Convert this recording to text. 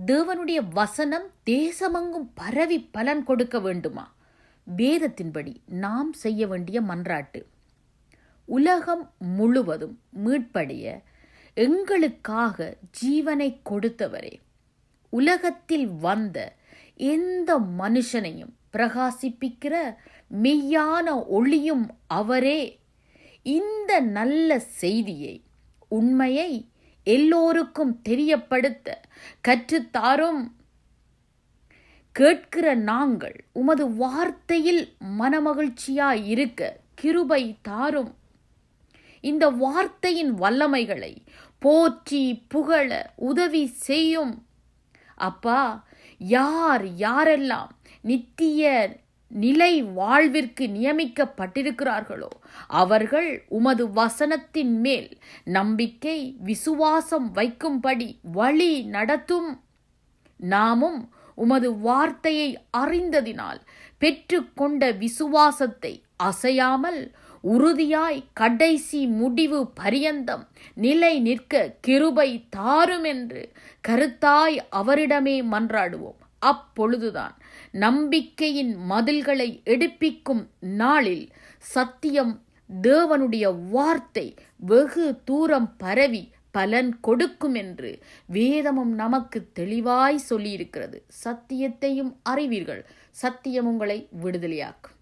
தேவனுடைய வசனம் தேசமெங்கும் பரவி பலன் கொடுக்க வேண்டுமா? வேதத்தின்படி நாம் செய்ய வேண்டிய மன்றாட்டு, உலகம் முழுவதும் மீட்படைய எங்களுக்காக ஜீவனை கொடுத்தவரே, உலகத்தில் வந்த எந்த மனுஷனையும் பிரகாசிப்பிக்கிற மெய்யான ஒளியும் அவரே. இந்த நல்ல செய்தியை, உண்மையை எல்லோருக்கும் தெரியப்படுத்த கற்றுத்தாரும். கேட்கிற நாங்கள் உமது வார்த்தையில் மனமகிழ்ச்சியாயிருக்க கிருபை தாரும். இந்த வார்த்தையின் வல்லமைகளை போற்றி புகழ உதவி செய்யும். அப்பா, யார் யாரெல்லாம் நித்திய நிலை வாழ்விற்கு நியமிக்கப்பட்டிருக்கிறார்களோ அவர்கள் உமது வசனத்தின் மேல் நம்பிக்கை விசுவாசம் வைக்கும்படி வழி நடத்தும். நாமும் உமது வார்த்தையை அறிந்ததினால் பெற்றுக்கொண்ட விசுவாசத்தை அசையாமல் உறுதியாய் கடைசி முடிவு பரியந்தம் நிலை நிற்க கிருபை தாரும் என்று கருத்தாய் அவரிடமே மன்றாடுவோம். அப்பொழுதுதான் நம்பிக்கையின் மதில்களை எடுப்பிக்கும் நாளில் சத்தியம், தேவனுடைய வார்த்தை வெகு தூரம் பரவி பலன் கொடுக்கும் என்று வேதமும் நமக்கு தெளிவாய் சொல்லியிருக்கிறது. சத்தியத்தையும் அறிவீர்கள், சத்தியம் உங்களை விடுதலையாக்கும்.